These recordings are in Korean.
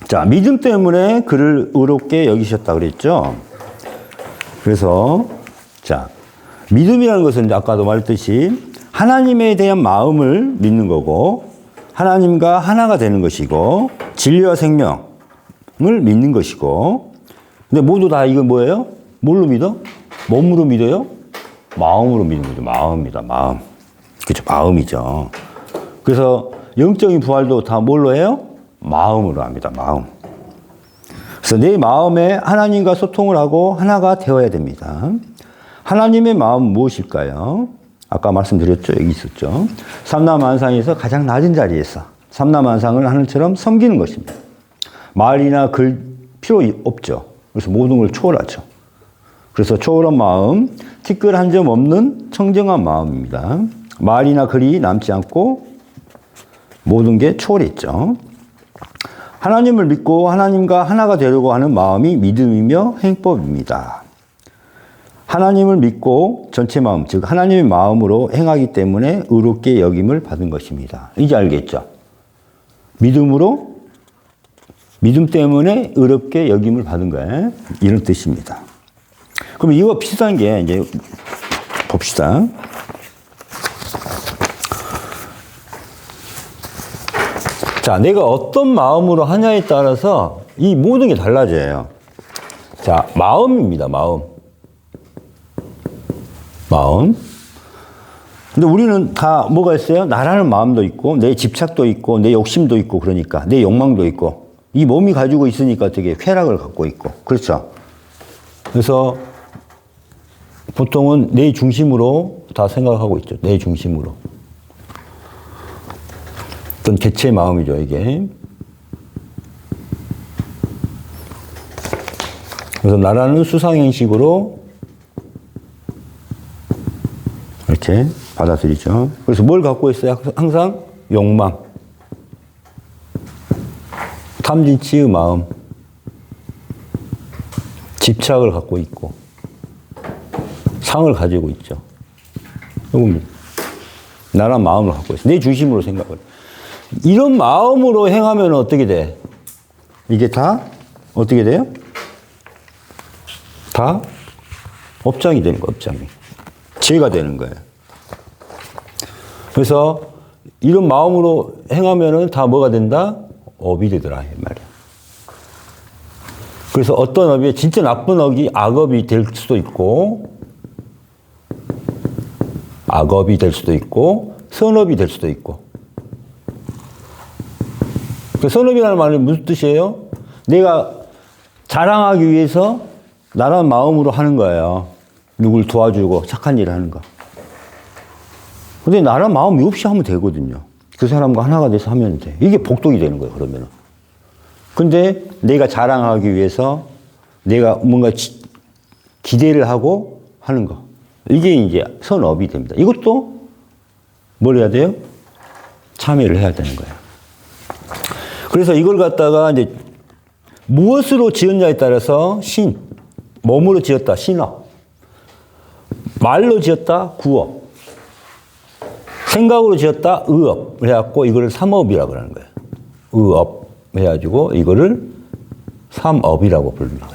자, 믿음 때문에 그를 의롭게 여기셨다 그랬죠. 그래서 자, 믿음이라는 것은 아까도 말했듯이 하나님에 대한 마음을 믿는 거고 하나님과 하나가 되는 것이고 진리와 생명을 믿는 것이고 근데 모두 다 이건 뭐예요? 뭘로 믿어? 몸으로 믿어요? 마음으로 믿는 거죠. 마음입니다. 마음. 그렇죠. 마음이죠. 그래서 영적인 부활도 다 뭘로 해요? 마음으로 합니다. 마음. 그래서 내 마음에 하나님과 소통을 하고 하나가 되어야 됩니다. 하나님의 마음은 무엇일까요? 아까 말씀드렸죠. 여기 있었죠. 삼라만상에서 가장 낮은 자리에서 삼라만상을 하늘처럼 섬기는 것입니다. 말이나 글 필요 없죠. 그래서 모든 걸 초월하죠. 그래서 초월한 마음, 티끌 한 점 없는 청정한 마음입니다. 말이나 글이 남지 않고 모든 게 초월했죠. 하나님을 믿고 하나님과 하나가 되려고 하는 마음이 믿음이며 행법입니다. 하나님을 믿고 전체 마음, 즉 하나님의 마음으로 행하기 때문에 의롭게 여김을 받은 것입니다. 이제 알겠죠? 믿음으로, 믿음 때문에 의롭게 여김을 받은 거예요. 이런 뜻입니다. 그럼 이거 비슷한 게 이제 봅시다. 자, 내가 어떤 마음으로 하냐에 따라서 이 모든 게 달라져요. 자, 마음입니다. 마음. 마음. 근데 우리는 다 뭐가 있어요? 나라는 마음도 있고, 내 집착도 있고, 내 욕심도 있고, 그러니까, 내 욕망도 있고, 이 몸이 가지고 있으니까 되게 쾌락을 갖고 있고, 그렇죠? 그래서 보통은 내 중심으로 다 생각하고 있죠. 내 중심으로. 어떤 개체의 마음이죠, 이게. 그래서 나라는 수상행식으로 이렇게 받아들이죠. 그래서 뭘 갖고 있어요? 항상 욕망, 탐진치의 마음, 집착을 갖고 있고, 상을 가지고 있죠. 이건 나란 마음을 갖고 있어요. 내 중심으로 생각을. 이런 마음으로 행하면 어떻게 돼? 이게 다 어떻게 돼요? 다 업장이 되는 거예요. 업장이. 죄가 되는 거예요. 그래서 이런 마음으로 행하면은 다 뭐가 된다? 업이 되더라 이 말이야. 그래서 어떤 업이 진짜 나쁜 업이 악업이 될 수도 있고 악업이 될 수도 있고 선업이 될 수도 있고. 그 선업이라는 말은 무슨 뜻이에요? 내가 자랑하기 위해서 나란 마음으로 하는 거예요. 누굴 도와주고 착한 일을 하는 거. 근데 나란 마음이 없이 하면 되거든요. 그 사람과 하나가 돼서 하면 돼. 이게 복덕이 되는 거예요, 그러면은. 근데 내가 자랑하기 위해서 내가 뭔가 기대를 하고 하는 거. 이게 이제 선업이 됩니다. 이것도 뭘 해야 돼요? 참여를 해야 되는 거예요. 그래서 이걸 갖다가 이제 무엇으로 지었냐에 따라서 신, 몸으로 지었다, 신업. 말로 지었다, 구업. 생각으로 지었다, 의업. 해갖고 이거를 삼업이라고 하는 거예요. 의업. 해가지고 이거를 삼업이라고 부릅니다.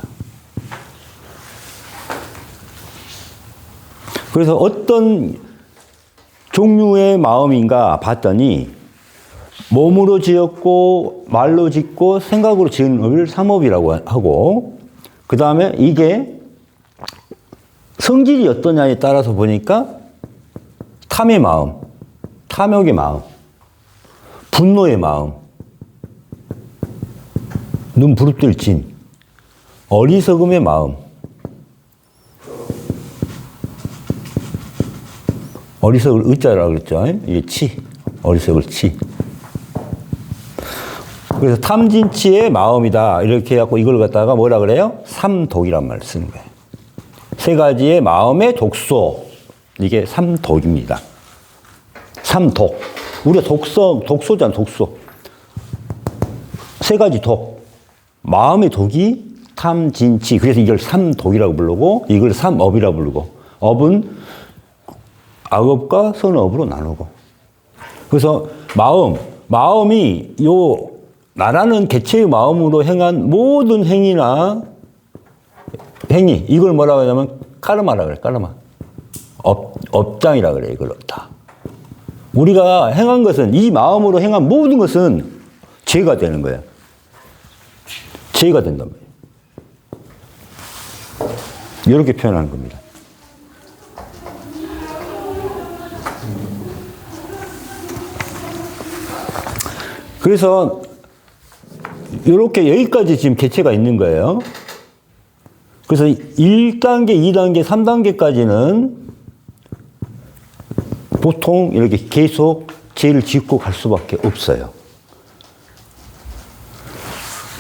그래서 어떤 종류의 마음인가 봤더니 몸으로 지었고 말로 짓고 생각으로 지은 업을 삼업이라고 하고 그 다음에 이게 성질이 어떠냐에 따라서 보니까 탐의 마음, 탐욕의 마음, 분노의 마음, 눈 부릅뜰 진, 어리석음의 마음, 어리석을 의자라고 그랬죠. 이게 치, 어리석을 치. 그래서 탐진치의 마음이다. 이렇게 해갖고 이걸 갖다가 뭐라 그래요? 삼독이란 말을 쓰는 거예요. 세 가지의 마음의 독소. 이게 삼독입니다. 삼독. 우리가 독소잖아, 독소. 세 가지 독. 마음의 독이 탐진치. 그래서 이걸 삼독이라고 부르고, 이걸 삼업이라고 부르고, 업은 악업과 선업으로 나누고. 그래서 마음, 마음이 나라는 개체의 마음으로 행한 모든 행위나 행위, 이걸 뭐라고 하냐면 까르마라 그래, 까르마. 업장이라 그래, 이걸 다. 우리가 행한 것은, 이 마음으로 행한 모든 것은 죄가 되는 거야. 죄가 된단 말이에요. 이렇게 표현하는 겁니다. 그래서 이렇게 여기까지 지금 개체가 있는 거예요. 그래서 1단계, 2단계, 3단계까지는 보통 이렇게 계속 죄를 짓고 갈 수밖에 없어요.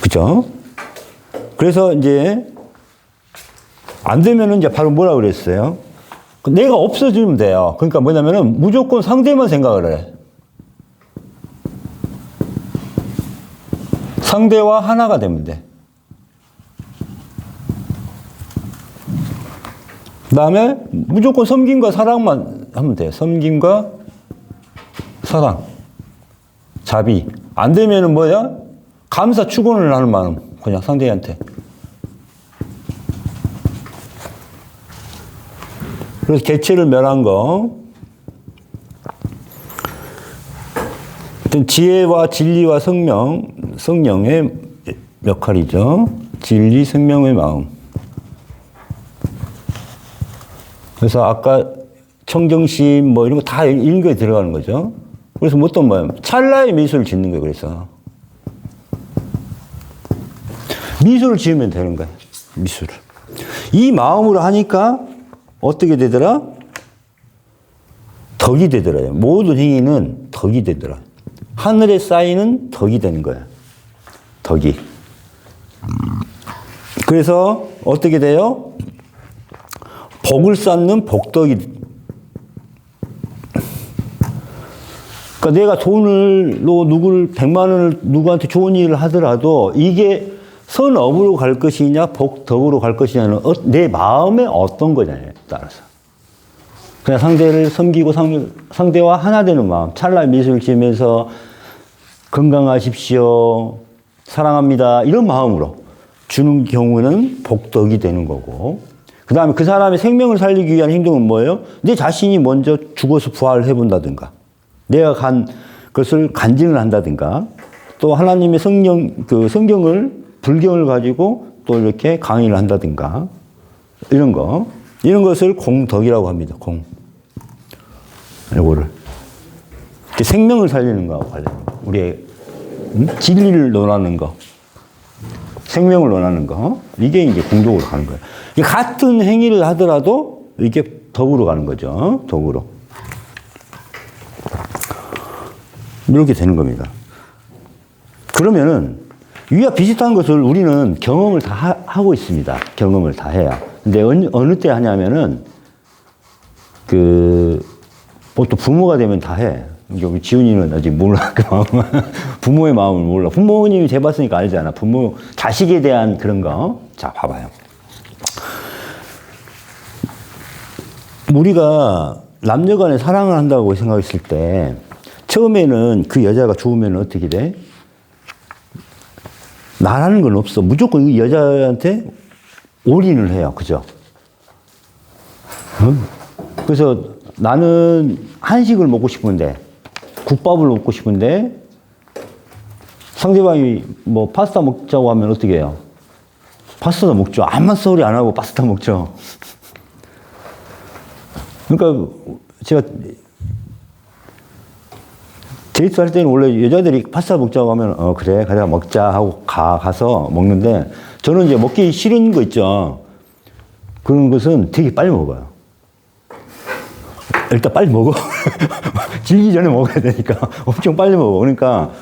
그죠? 그래서 이제 안 되면은 이제 바로 뭐라 그랬어요? 내가 없어지면 돼요. 그러니까 뭐냐면은 무조건 상대만 생각을 해. 상대와 하나가 되면 돼. 그 다음에 무조건 섬김과 사랑만 하면 돼. 섬김과 사랑. 자비. 안 되면은 뭐야? 감사, 축원을 하는 마음. 그냥 상대한테. 그래서 개체를 멸한 거. 지혜와 진리와 성령의 역할이죠. 진리, 생명의 마음. 그래서 아까 청정심 뭐 이런 거 다 이런 거에 들어가는 거죠. 그래서 뭐 어떤 뭐야? 찰나의 미소를 짓는 거예요. 그래서 미소를 지으면 되는 거예요. 미소를. 이 마음으로 하니까 어떻게 되더라? 덕이 되더라요. 모든 행위는 덕이 되더라. 하늘에 쌓이는 덕이 되는 거야. 덕이. 그래서 어떻게 돼요? 복을 쌓는 복덕이. 그러니까 내가 돈을로 100만 원을 누구한테 좋은 일을 하더라도 이게 선업으로 갈 것이냐 복덕으로 갈 것이냐는 내 마음에 어떤 거냐에 따라서. 그냥 상대를 섬기고 상대와 하나 되는 마음, 찰나의 미소를 지으면서 건강하십시오, 사랑합니다, 이런 마음으로 주는 경우는 복덕이 되는 거고, 그 다음에 그 사람의 생명을 살리기 위한 행동은 뭐예요? 내 자신이 먼저 죽어서 부활을 해본다든가, 내가 간 것을 간증을 한다든가, 또 하나님의 성경을, 불경을 가지고 또 이렇게 강의를 한다든가, 이런 것을 공덕이라고 합니다. 이거를. 생명을 살리는 거하고 관련. 우리의 진리를 논하는 거. 생명을 논하는 거. 이게 이제 공덕으로 가는 거예요. 같은 행위를 하더라도 이게 덕으로 가는 거죠. 덕으로. 이렇게 되는 겁니다. 그러면은 위와 비슷한 것을 우리는 경험을 다 하고 있습니다. 경험을 다 해야. 근데 어느 때 하냐면은 보통 부모가 되면 다 해. 우리 지훈이는 아직 몰라. 그 마음. 부모의 마음을 몰라. 부모님이 재봤으니까 알잖아. 자식에 대한 그런 거. 자, 봐봐요. 우리가 남녀 간에 사랑을 한다고 생각했을 때, 처음에는 그 여자가 좋으면 어떻게 돼? 나라는 건 없어. 무조건 이 여자한테 올인을 해요. 그죠? 그래서 나는 한식을 먹고 싶은데, 국밥을 먹고 싶은데, 상대방이 뭐 파스타 먹자고 하면 어떻게 해요? 파스타 먹죠. 아무 소리 안 하고 파스타 먹죠. 그러니까 제가 데이트 할 때는 원래 여자들이 파스타 먹자고 하면 그래 먹자 하고 가서 먹는데, 저는 이제 먹기 싫은 거 있죠. 그런 것은 되게 빨리 먹어요. 일단 빨리 먹어. 질기 전에 먹어야 되니까 엄청 빨리 먹어. 그러니까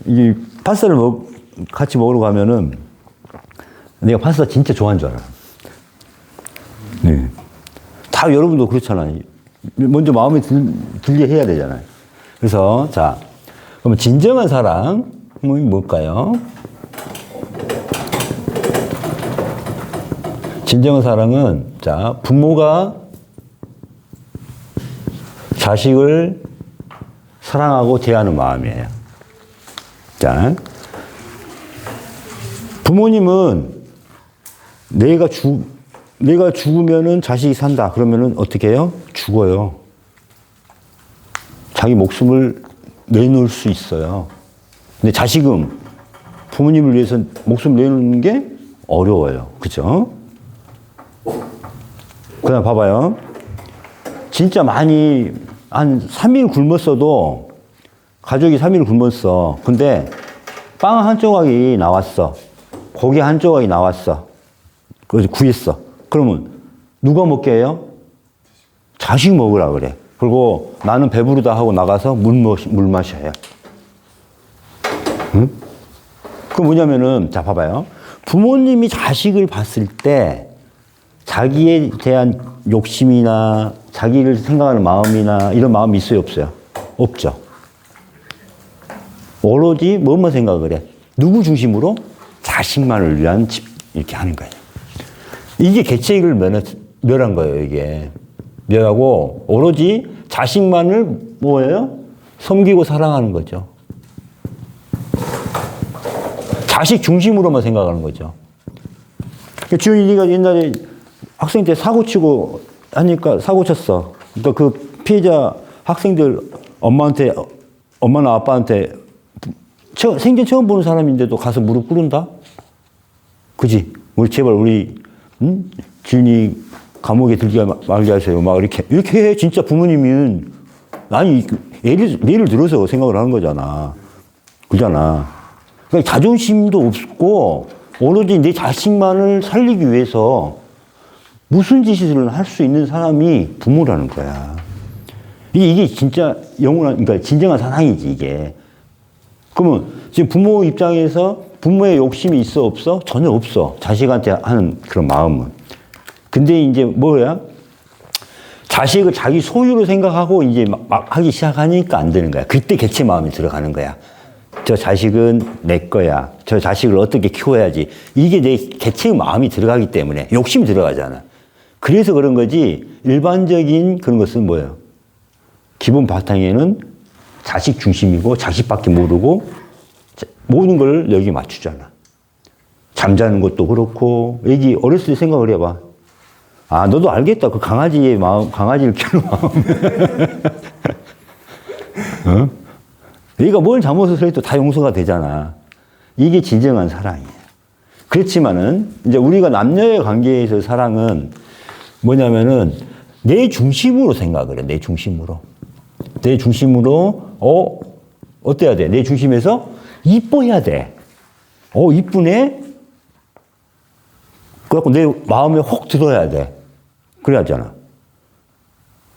이 파스타를 같이 먹으러 가면은 내가 파스타 진짜 좋아하는 줄 알아. 네. 다 여러분도 그렇잖아요. 먼저 마음에 들게 해야 되잖아요. 그래서 자, 그러면 진정한 사랑은 뭘까요? 진정한 사랑은, 자, 부모가 자식을 사랑하고 대하는 마음이에요. 자, 부모님은 내가 죽으면은 자식이 산다. 그러면은 어떻게 해요? 죽어요. 자기 목숨을 내놓을 수 있어요. 근데 자식은 부모님을 위해서 목숨 내놓는 게 어려워요. 그죠? 그 다음 봐봐요. 진짜 많이, 한 3일 굶었어도, 가족이 3일 굶었어. 근데 빵 한 조각이 나왔어. 고기 한 조각이 나왔어. 그래서 구했어. 그러면 누가 먹게 해요? 자식 먹으라 그래. 그리고 나는 배부르다 하고 나가서 물 마셔요. 응? 그 뭐냐면은, 자, 봐봐요. 부모님이 자식을 봤을 때 자기에 대한 욕심이나 자기를 생각하는 마음이나 이런 마음이 있어요, 없어요? 없죠. 오로지 뭐만 생각을 해? 누구 중심으로? 자식만을 위한 집, 이렇게 하는 거예요. 이게 계책을 멸한 거예요, 이게. 멸하고 오로지 자식만을 뭐예요? 섬기고 사랑하는 거죠. 자식 중심으로만 생각하는 거죠. 지훈이가 옛날에 학생 때 사고 치고 하니까 사고 쳤어. 그러니까 그 피해자 학생들 엄마나 아빠한테 생전 처음 보는 사람인데도 가서 무릎 꿇는다? 그지? 우리 제발 응? 지훈이 감옥에 들게 말게 하세요. 막 이렇게 해. 진짜 부모님은 아니 예를 들어서 생각을 하는 거잖아. 그잖아. 그러니까 자존심도 없고 오로지 내 자식만을 살리기 위해서 무슨 짓을 할 수 있는 사람이 부모라는 거야. 이게 진짜 그러니까 진정한 사랑이지, 이게. 그러면 지금 부모 입장에서 부모의 욕심이 있어, 없어? 전혀 없어. 자식한테 하는 그런 마음은. 근데 이제 뭐야? 자식을 자기 소유로 생각하고 이제 막 하기 시작하니까 안 되는 거야. 그때 개체 마음이 들어가는 거야. 저 자식은 내 거야. 저 자식을 어떻게 키워야지. 이게 내 개체의 마음이 들어가기 때문에 욕심이 들어가잖아. 그래서 그런 거지 일반적인 그런 것은 뭐예요? 기본 바탕에는 자식 중심이고 자식밖에 모르고 모든 걸 여기 맞추잖아. 잠자는 것도 그렇고 애기 어렸을 때 생각을 해봐. 아, 너도 알겠다. 그 강아지의 마음, 강아지를 키우는 마음. 어? 얘가 뭘 잘못을 해도 다 용서가 되잖아. 이게 진정한 사랑이에요. 그렇지만은, 이제 우리가 남녀의 관계에서 사랑은 뭐냐면은, 내 중심으로 생각을 해, 내 중심으로. 내 중심으로, 어때야 돼? 내 중심에서 이뻐야 돼. 이쁘네? 그래갖고 내 마음에 혹 들어야 돼. 그래야 하잖아.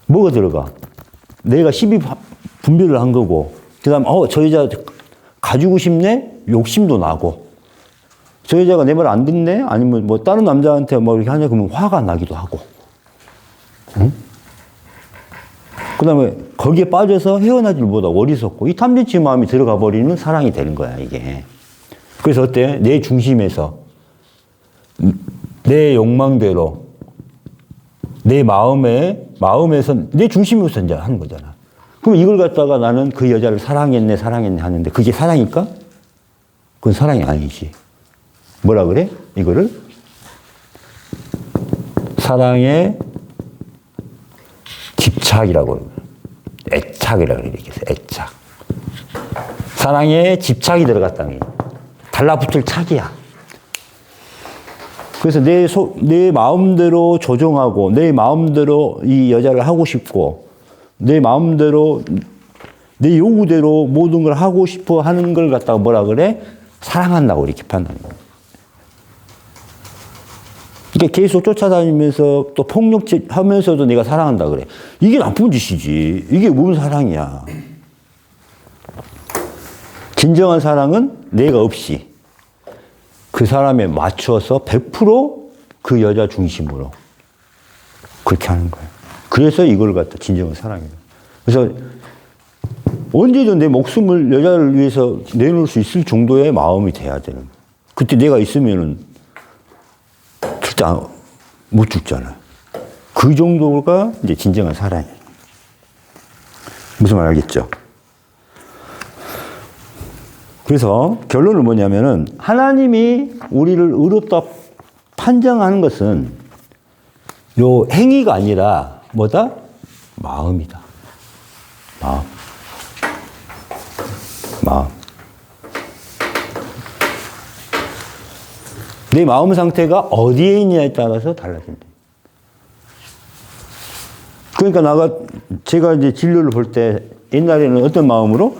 뭐가 들어가? 내가 시비 분별을 한 거고, 그 다음, 저 여자 가지고 싶네? 욕심도 나고, 저 여자가 내 말 안 듣네? 아니면 뭐 다른 남자한테 뭐 이렇게 하냐? 그러면 화가 나기도 하고. 응? 그 다음에 거기에 빠져서 헤어나질 못하고 어리석고, 이 탐진치 마음이 들어가 버리는 사랑이 되는 거야, 이게. 그래서 어때? 내 중심에서, 내 욕망대로, 내 마음에서 내 중심으로서 이제 하는 거잖아. 그럼 이걸 갖다가 나는 그 여자를 사랑했네 하는데 그게 사랑일까? 그건 사랑이 아니지. 뭐라 그래? 이거를? 사랑의 집착이라고, 애착이라고 이렇게 해서 애착. 사랑에 집착이 들어갔다니. 달라붙을 착이야. 그래서 내 마음대로 조종하고, 내 마음대로 이 여자를 하고 싶고, 내 마음대로, 내 요구대로 모든 걸 하고 싶어 하는 걸 갖다가 뭐라 그래? 사랑한다고 이렇게 판단해. 그러니까 계속 쫓아다니면서 또 폭력하면서도 내가 사랑한다 그래. 이게 나쁜 짓이지. 이게 뭔 사랑이야. 진정한 사랑은 내가 없이 그 사람에 맞춰서 100% 여자 중심으로 그렇게 하는 거예요. 그래서 이걸 갖다 진정한 사랑이에요. 그래서 언제든 내 목숨을 여자를 위해서 내놓을 수 있을 정도의 마음이 돼야 되는 거예요. 그때 내가 있으면은 절대 못 죽잖아요. 그 정도가 이제 진정한 사랑이에요. 무슨 말 알겠죠? 그래서 결론은 뭐냐면은 하나님이 우리를 의롭다 판정하는 것은 요 행위가 아니라 뭐다? 마음이다. 마음. 내 마음 상태가 어디에 있냐에 따라서 달라진다. 그러니까 제가 이제 진료를 볼 때 옛날에는 어떤 마음으로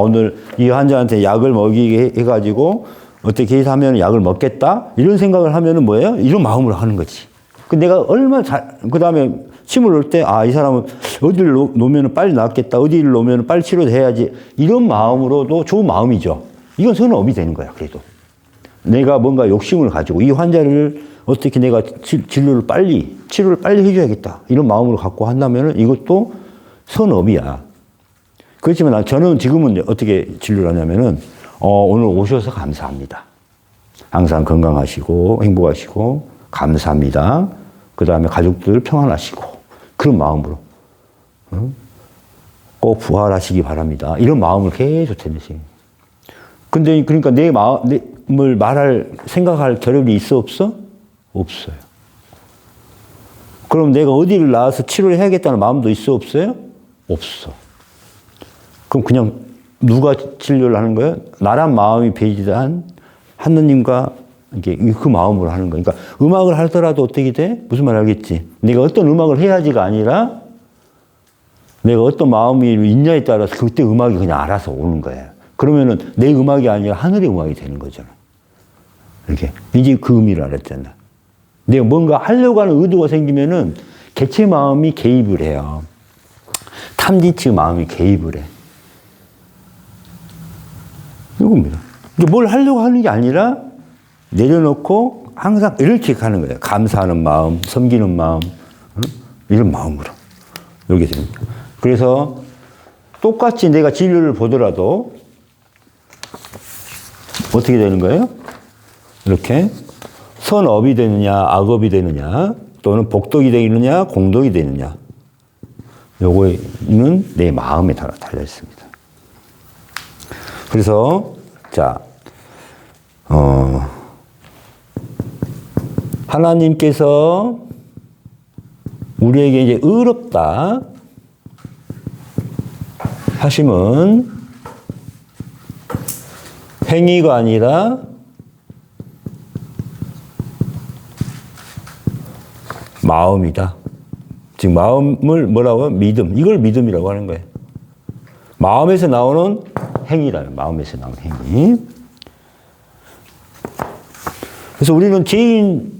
오늘 이 환자한테 약을 먹이게 해가지고 어떻게 해서 하면 약을 먹겠다? 이런 생각을 하면은 뭐예요? 이런 마음으로 하는 거지. 내가 얼마나 그 다음에 침을 놓을 때, 이 사람은 어디를 놓으면 빨리 낫겠다. 어디를 놓으면 빨리 치료해야지. 이런 마음으로도 좋은 마음이죠. 이건 선업이 되는 거야, 그래도. 내가 뭔가 욕심을 가지고 이 환자를 어떻게 내가 치료를 빨리 해줘야겠다. 이런 마음으로 갖고 한다면 이것도 선업이야. 그렇지만 저는 지금은 어떻게 진료를 하냐면은, 오늘 오셔서 감사합니다. 항상 건강하시고 행복하시고 감사합니다. 그 다음에 가족들 평안하시고 그런 마음으로 꼭 부활하시기 바랍니다. 이런 마음을 계속 tendency. 근데 그러니까 내 마음을 생각할 겨를이 있어 없어? 없어요. 그럼 내가 어디를 나와서 치료를 해야겠다는 마음도 있어 없어요? 없어. 그럼 그냥 누가 진료를 하는 거예요? 나란 마음이 배제한 하느님과 이게 그 마음으로 하는 거예요. 그러니까 음악을 하더라도 어떻게 돼? 무슨 말 알겠지? 내가 어떤 음악을 해야지가 아니라 내가 어떤 마음이 있냐에 따라서 그때 음악이 그냥 알아서 오는 거예요. 그러면은 내 음악이 아니라 하늘의 음악이 되는 거잖아. 이렇게. 이제 그 의미를 알았잖아. 내가 뭔가 하려고 하는 의도가 생기면은 개체 마음이 개입을 해요. 탐지치 마음이 개입을 해. 이겁니다. 뭘 하려고 하는 게 아니라 내려놓고 항상 이렇게 가는 거예요. 감사하는 마음, 섬기는 마음, 이런 마음으로. 이렇게 됩니다. 그래서 똑같이 내가 진료를 보더라도 어떻게 되는 거예요? 이렇게 선업이 되느냐, 악업이 되느냐, 또는 복덕이 되느냐, 공덕이 되느냐. 요거는 내 마음에 달려 있습니다. 그래서, 하나님께서 우리에게 이제 의롭다 하심은 행위가 아니라 마음이다. 즉, 마음을 뭐라고? 믿음. 이걸 믿음이라고 하는 거예요. 마음에서 나오는 행위라요. 마음에서 나오는 행위. 그래서 우리는 죄인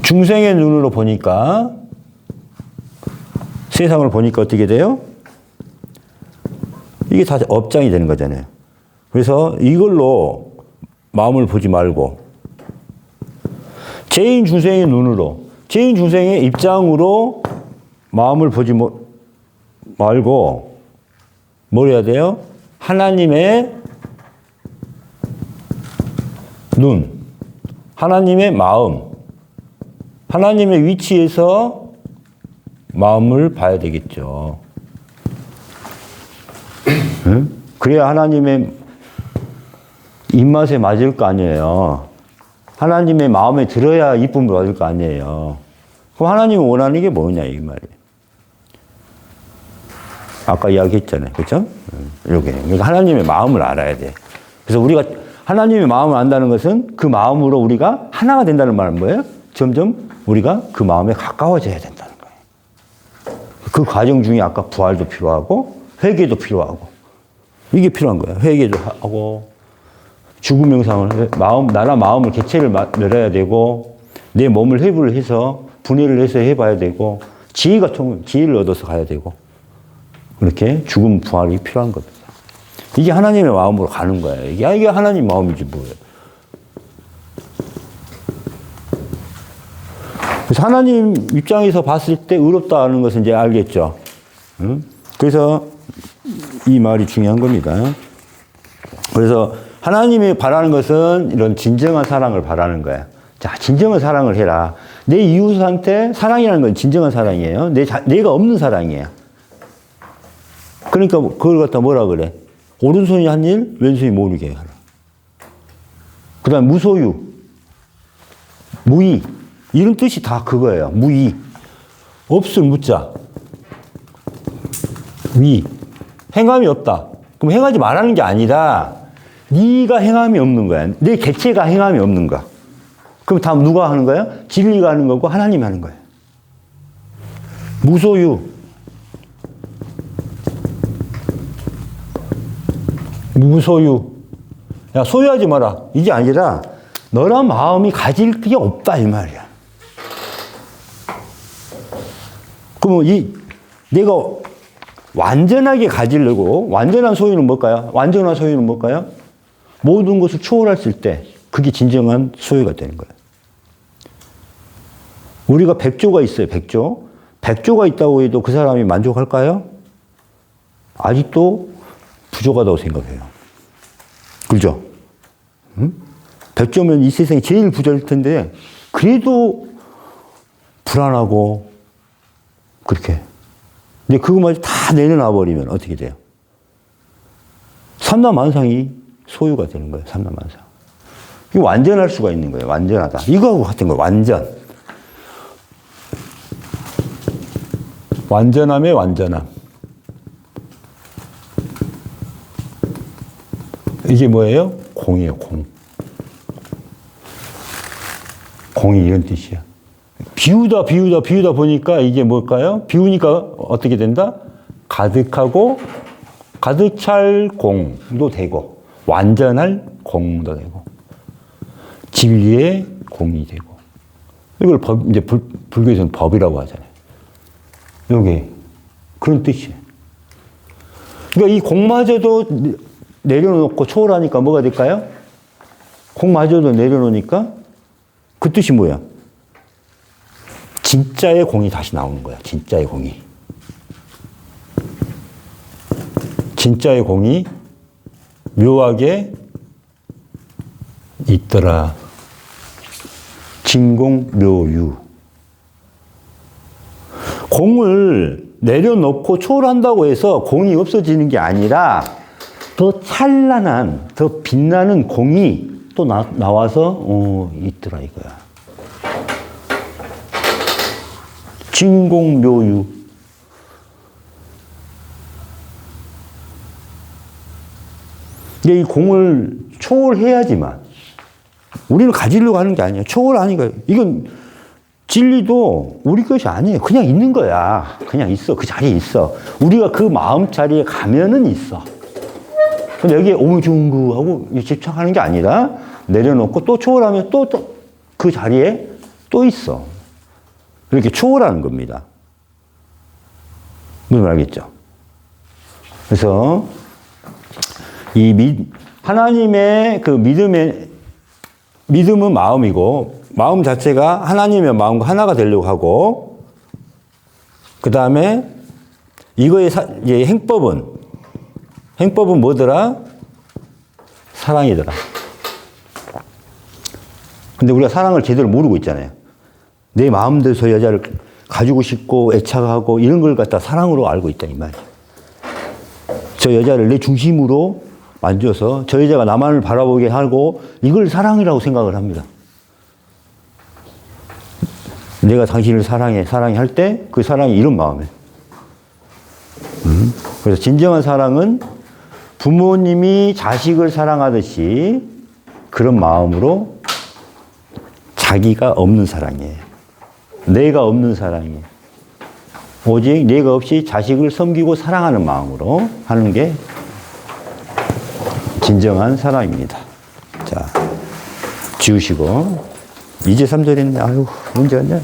중생의 눈으로 보니까, 세상을 보니까 어떻게 돼요? 이게 다 업장이 되는 거잖아요. 그래서 이걸로 마음을 보지 말고, 죄인 중생의 눈으로, 죄인 중생의 입장으로 마음을 보지 말고, 뭘 해야 돼요? 하나님의 눈, 하나님의 마음, 하나님의 위치에서 마음을 봐야 되겠죠. 응? 그래야 하나님의 입맛에 맞을 거 아니에요. 하나님의 마음에 들어야 이쁨을 받을 거 아니에요. 그럼 하나님이 원하는 게 뭐냐, 이 말이에요. 아까 이야기했잖아요. 그렇죠? 이렇게. 그러니까 하나님의 마음을 알아야 돼. 그래서 우리가 하나님의 마음을 안다는 것은 그 마음으로 우리가 하나가 된다는 말은 뭐예요? 점점 우리가 그 마음에 가까워져야 된다는 거예요. 그 과정 중에 아까 부활도 필요하고 회개도 필요하고 이게 필요한 거예요. 회개도 하고 죽음 명상을 나라 마음을 개체를 열어야 되고 내 몸을 회부를 해서 분해를 해서 해봐야 되고 지혜를 얻어서 가야 되고 그렇게 죽음 부활이 필요한 겁니다. 이게 하나님의 마음으로 가는 거예요. 이게 하나님 마음이지 뭐예요. 그래서 하나님 입장에서 봤을 때 의롭다 하는 것은 이제 알겠죠. 응? 그래서 이 말이 중요한 겁니다. 그래서 하나님이 바라는 것은 이런 진정한 사랑을 바라는 거예요. 자, 진정한 사랑을 해라. 내 이웃한테 사랑이라는 건 진정한 사랑이에요. 내가 없는 사랑이에요. 그러니까 그걸 갖다 뭐라 그래? 오른손이 한 일, 왼손이 모르게 하라. 그 다음 무소유, 무의. 이런 뜻이 다 그거예요. 무의. 없을 무자. 위. 행함이 없다. 그럼 행하지 말라는 게 아니라 네가 행함이 없는 거야. 내 개체가 행함이 없는 거야. 그럼 다음 누가 하는 거야? 진리가 하는 거고 하나님이 하는 거예요. 무소유. 무소유. 야, 소유하지 마라. 이게 아니라 너란 마음이 가질 게 없다 이 말이야. 그러면 내가 완전하게 가지려고, 완전한 소유는 뭘까요? 완전한 소유는 뭘까요? 모든 것을 초월했을 때 그게 진정한 소유가 되는 거예요. 우리가 100조가 있어요. 100조. 100조가 있다고 해도 그 사람이 만족할까요? 아직도 부족하다고 생각해요. 그렇죠? 응? 100조면 이 세상에 제일 부자일 텐데 그래도 불안하고 그렇게. 근데 그거마저 다 내려놔 버리면 어떻게 돼요? 삼라만상이 소유가 되는 거예요. 삼라만상. 이거 완전할 수가 있는 거예요. 완전하다. 이거하고 같은 거예요. 완전. 완전함의 완전함. 이게 뭐예요? 공이에요. 공. 공이 이런 뜻이야. 비우다 보니까 이게 뭘까요? 비우니까 어떻게 된다? 가득하고 가득 찰 공도 되고 완전할 공도 되고 진리의 공이 되고 이걸 이제 불교에서는 법이라고 하잖아요. 요게 그런 뜻이에요. 그러니까 이 공마저도 내려놓고 초월하니까 뭐가 될까요? 공마저도 내려놓으니까 그 뜻이 뭐야? 진짜의 공이 다시 나오는 거야. 진짜의 공이. 진짜의 공이 묘하게 있더라. 진공묘유. 공을 내려놓고 초월한다고 해서 공이 없어지는 게 아니라 더 찬란한, 더 빛나는 공이 또 나와서 있더라 이거야. 진공묘유. 근데 이 공을 초월해야지만 우리는 가지려고 하는 게 아니에요. 초월하니까 이건 진리도 우리 것이 아니에요. 그냥 있는 거야. 그냥 있어. 그 자리에 있어. 우리가 그 마음 자리에 가면은 있어. 근데 여기에 오무중구 하고 집착하는 게 아니라 내려놓고 또 초월하면 또 그 자리에 또 있어. 이렇게 초월하는 겁니다. 무슨 말 알겠죠? 그래서 하나님의 그 믿음은 마음이고 마음 자체가 하나님의 마음과 하나가 되려고 하고 그 다음에 이거의 행법은 뭐더라? 사랑이더라. 근데 우리가 사랑을 제대로 모르고 있잖아요. 내 마음대로 저 여자를 가지고 싶고 애착하고 이런 걸 갖다 사랑으로 알고 있다 이 말이에요. 저 여자를 내 중심으로 만져서 저 여자가 나만을 바라보게 하고 이걸 사랑이라고 생각을 합니다. 내가 당신을 사랑해 할 때 그 사랑이 이런 마음이에요. 그래서 진정한 사랑은 부모님이 자식을 사랑하듯이 그런 마음으로 자기가 없는 사랑이에요. 내가 없는 사랑이에요. 오직 내가 없이 자식을 섬기고 사랑하는 마음으로 하는 게 진정한 사랑입니다. 자, 지우시고 이제 3절인데 아유 문제 없냐?